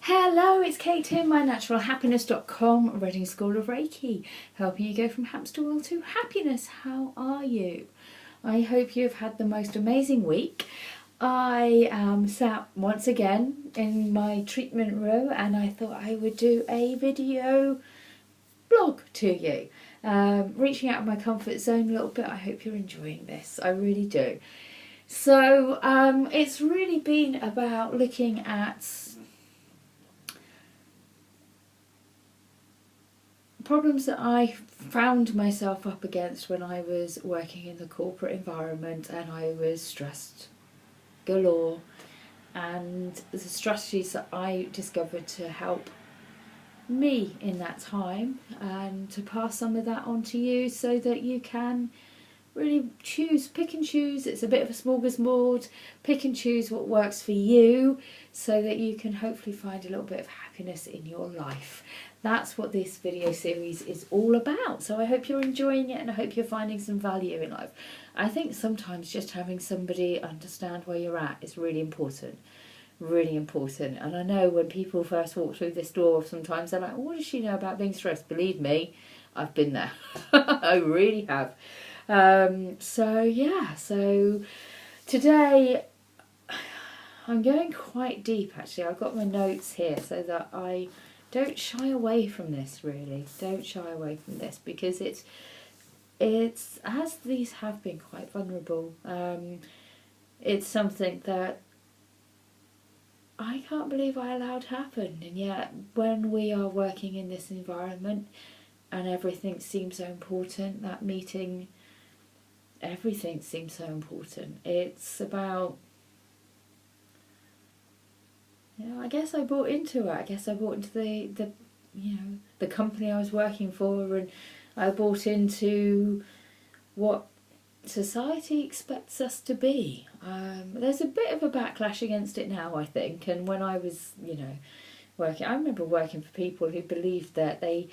Hello, it's Kate here, mynaturalhappiness.com, Reading School of Reiki, helping you go from hamster wheel to happiness. How are you? I hope you've had the most amazing week. I sat once again in my treatment room and I thought I would do a video blog to you. Reaching out of my comfort zone a little bit. I hope you're enjoying this. I really do. So it's really been about looking at problems that I found myself up against when I was working in the corporate environment and I was stressed galore, and the strategies that I discovered to help me in that time, and to pass some of that on to you so that you can really pick and choose. It's a bit of a smorgasbord. Pick and choose what works for you so that you can hopefully find a little bit of happiness in your life. That's what this video series is all about. So I hope you're enjoying it and I hope you're finding some value in life. I think sometimes just having somebody understand where you're at is really important. Really important. And I know when people first walk through this door, sometimes they're like, what does she know about being stressed? Believe me, I've been there. I really have. So today I'm going quite deep actually. I've got my notes here so that I don't shy away from this, really. Don't shy away from this because it's as these have been quite vulnerable. It's something that I can't believe I allowed happen, and yet when we are working in this environment and everything seems so important, that meeting, everything seems so important. It's about, I guess I bought into it. I guess I bought into the company I was working for, and I bought into what society expects us to be. There's a bit of a backlash against it now, I think. And when I was, working, I remember working for people who believed that they,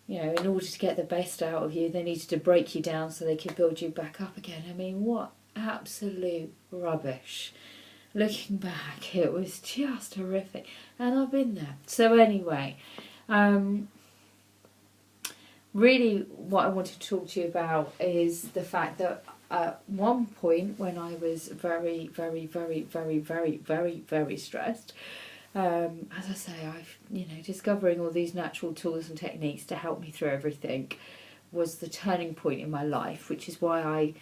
in order to get the best out of you, they needed to break you down so they could build you back up again. I mean, what absolute rubbish. Looking back, it was just horrific. And I've been there. So anyway, really what I wanted to talk to you about is the fact that at one point when I was very, very, very, very, very, very, very stressed, as I say, I've, discovering all these natural tools and techniques to help me through everything was the turning point in my life, which is why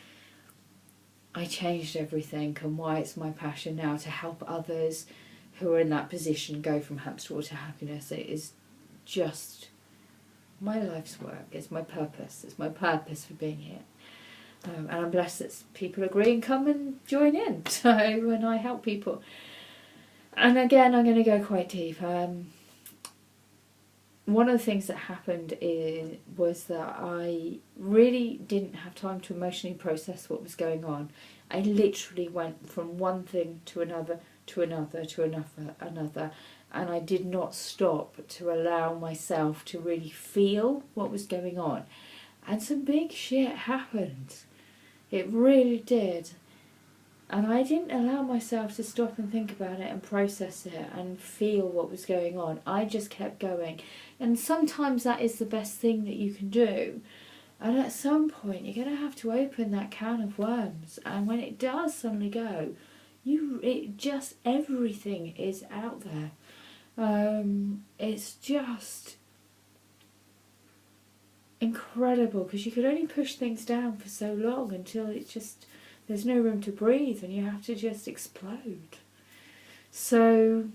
I changed everything and why it's my passion now to help others who are in that position go from hamster wheel to happiness. It is just my life's work. It's my purpose. It's my purpose for being here. And I'm blessed that people agree and come and join in. So when I help people. And again, I'm going to go quite deep. One of the things that happened was that I really didn't have time to emotionally process what was going on. I literally went from one thing to another, to another, to another. And I did not stop to allow myself to really feel what was going on. And some big shit happened. It really did. And I didn't allow myself to stop and think about it and process it and feel what was going on. I just kept going. And sometimes that is the best thing that you can do. And at some point you're going to have to open that can of worms. And when it does suddenly go, everything is out there. It's just incredible because you could only push things down for so long until there's no room to breathe and you have to just explode. So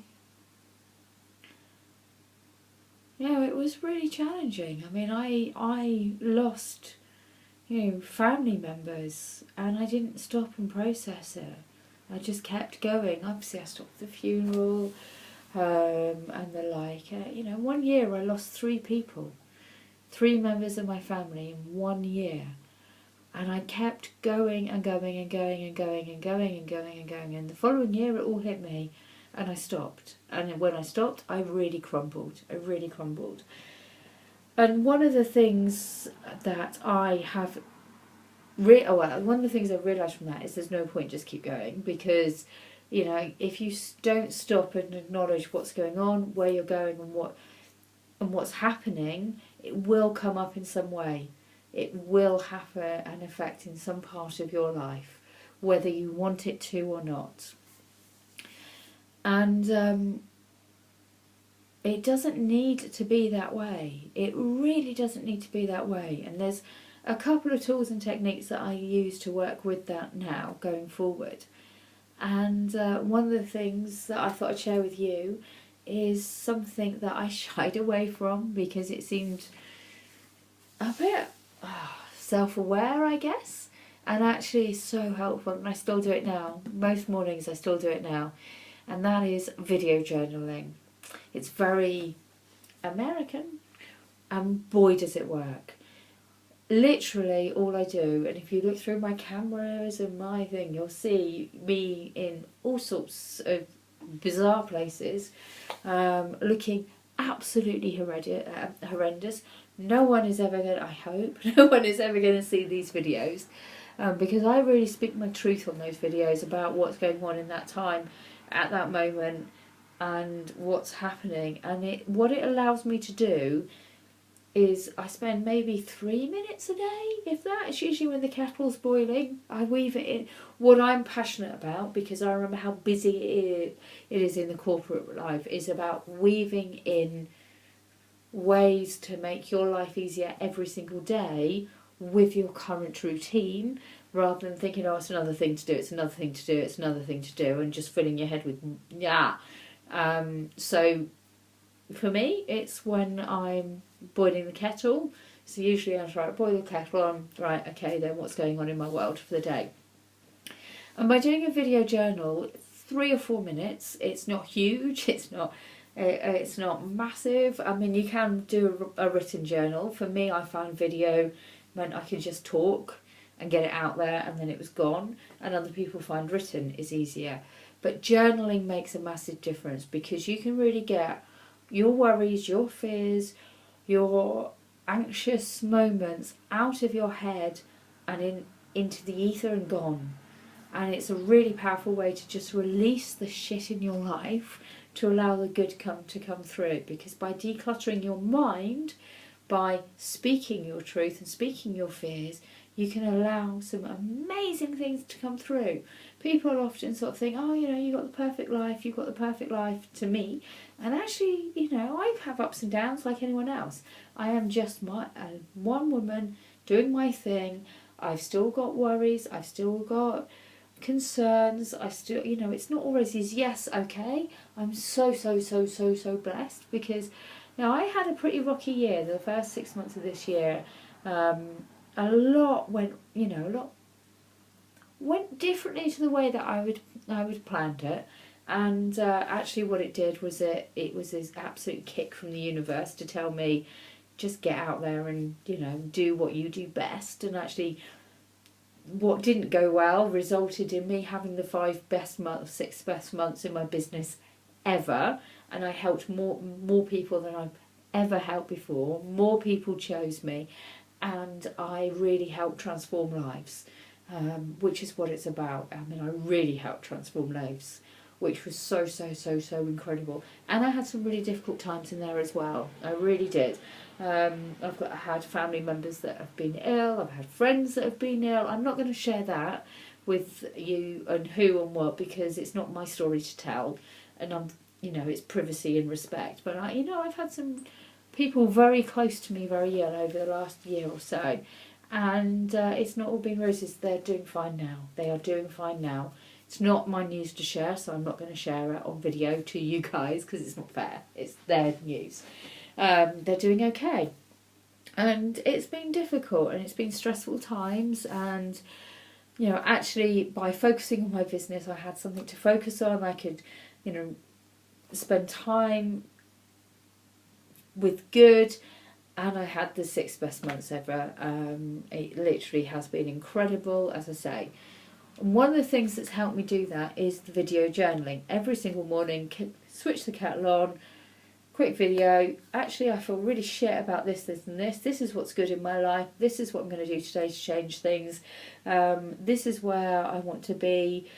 it was really challenging. I mean, I lost family members and I didn't stop and process it. I just kept going. Obviously I stopped the funeral and the like. 1 year I lost 3 people, 3 members of my family in 1 year. And I kept going and going and going and going and going and going and going. And the following year it all hit me and I stopped. And when I stopped, I really crumbled. And one of the things that I have one of the things I've realised from that is there's no point, just keep going, because You know, if you don't stop and acknowledge what's going on, where you're going, and what's happening, it will come up in some way. It will have an effect in some part of your life, whether you want it to or not. And it doesn't need to be that way. It really doesn't need to be that way. And there's a couple of tools and techniques that I use to work with that now, going forward. And one of the things that I thought I'd share with you is something that I shied away from because it seemed a bit self-aware, I guess, and actually so helpful, and I still do it now. Most mornings I still do it now, and that is video journaling. It's very American, and boy does it work. Literally all I do, and if you look through my cameras and my thing, you'll see me in all sorts of bizarre places, looking absolutely horrendous. No one is ever going to, I hope, no one is ever going to see these videos, because I really speak my truth on those videos about what's going on in that time, at that moment, and what's happening. And what it allows me to do is I spend maybe 3 minutes a day, if that. It's usually when the kettle's boiling. I weave it in what I'm passionate about, because I remember how busy it is in the corporate life, is about weaving in ways to make your life easier every single day with your current routine, rather than thinking, oh, it's another thing to do, it's another thing to do, it's another thing to do, and just filling your head with so for me, it's when I'm boiling the kettle. So usually I'm right, boil the kettle on, right, okay, then what's going on in my world for the day. And by doing a video journal, 3 or 4 minutes, it's not huge, it's not massive. I mean, you can do a written journal. For me, I found video meant I could just talk and get it out there, and then it was gone. And other people find written is easier. But journaling makes a massive difference, because you can really get your worries, your fears, your anxious moments out of your head and into the ether and gone. And it's a really powerful way to just release the shit in your life, to allow the good to come through. Because by decluttering your mind, by speaking your truth and speaking your fears, you can allow some amazing things to come through. People often sort of think, oh, you know, you've got the perfect life, you've got the perfect life, to me. And actually, you know, I have ups and downs like anyone else. I am just one woman doing my thing. I've still got worries, I've still got concerns, I still, you know, it's not always yes, okay. I'm so blessed, because now I had a pretty rocky year. The first 6 months of this year, a lot went differently to the way that I would planned it. And actually what it did was it was this absolute kick from the universe to tell me, just get out there and, you know, do what you do best. And actually what didn't go well resulted in me having the 6 best months in my business ever. And I helped more people than I've ever helped before. More people chose me, and I really helped transform lives, which is what it's about. I mean, I really helped transform lives, which was so incredible. And I had some really difficult times in there as well. I really did. I had family members that have been ill. I've had friends that have been ill. I'm not going to share that with you and who and what, because it's not my story to tell, and it's privacy and respect. But I've had some people very close to me very ill over the last year or so, and it's not all been roses. They're doing fine now. They are doing fine now. It's not my news to share, so I'm not going to share it on video to you guys, because it's not fair. It's their news. They're doing okay. And it's been difficult, and it's been stressful times, and actually by focusing on my business, I had something to focus on. I could, spend time with good, and I had the 6 best months ever. It literally has been incredible, as I say. And one of the things that's helped me do that is the video journaling. Every single morning, switch the kettle on, quick video. Actually, I feel really shit about this and this. This is what's good in my life. This is what I'm going to do today to change things. This is where I want to be.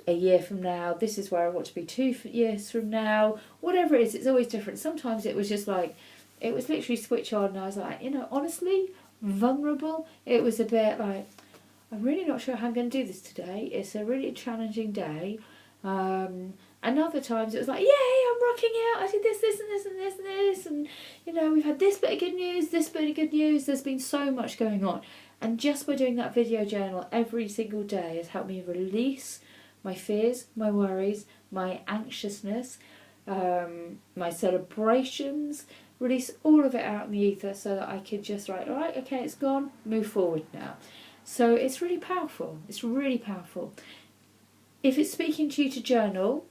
a year from now, this is where I want to be 2 years from now, whatever it is, it's always different. Sometimes it was just like, it was literally switch on and I was like, honestly, vulnerable. It was a bit like, I'm really not sure how I'm going to do this today. It's a really challenging day. And other times it was like, yay, I'm rocking out. I did this and this and this and this. And, we've had this bit of good news, this bit of good news. There's been so much going on. And just by doing that video journal every single day has helped me release my fears, my worries, my anxiousness, my celebrations, release all of it out in the ether so that I could just write, all right, okay, it's gone, move forward now. So it's really powerful. It's really powerful. If it's speaking to you to journal,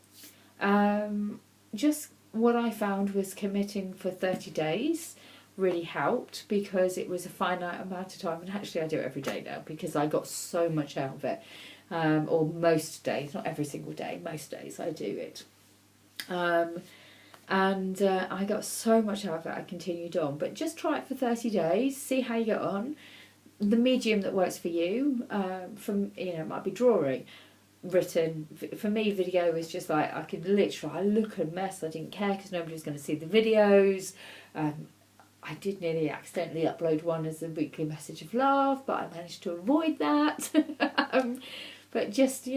just what I found was committing for 30 days really helped because it was a finite amount of time. And actually I do it every day now because I got so much out of it. Or most days, not every single day, most days I do it. And I got so much out of it, I continued on. But just try it for 30 days, see how you get on. The medium that works for you, it might be drawing, written. For me, video is just like, I look a mess, I didn't care because nobody was going to see the videos. I did nearly accidentally upload one as a weekly message of love, but I managed to avoid that. But just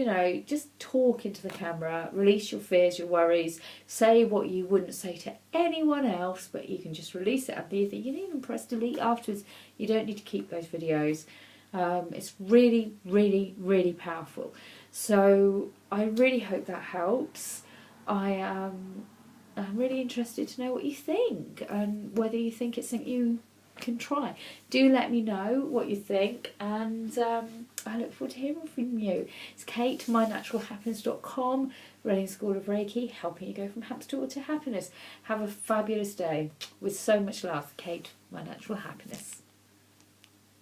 talk into the camera, release your fears, your worries, say what you wouldn't say to anyone else, but you can just release it. You can even press delete afterwards. You don't need to keep those videos. It's really, really, really powerful. So I really hope that helps. I'm really interested to know what you think and whether you think it's something you can try. Do let me know what you think, and I look forward to hearing from you. It's Kate, mynaturalhappiness.com, Reading School of Reiki, helping you go from hamster to happiness. Have a fabulous day with so much love. Kate, My Natural Happiness.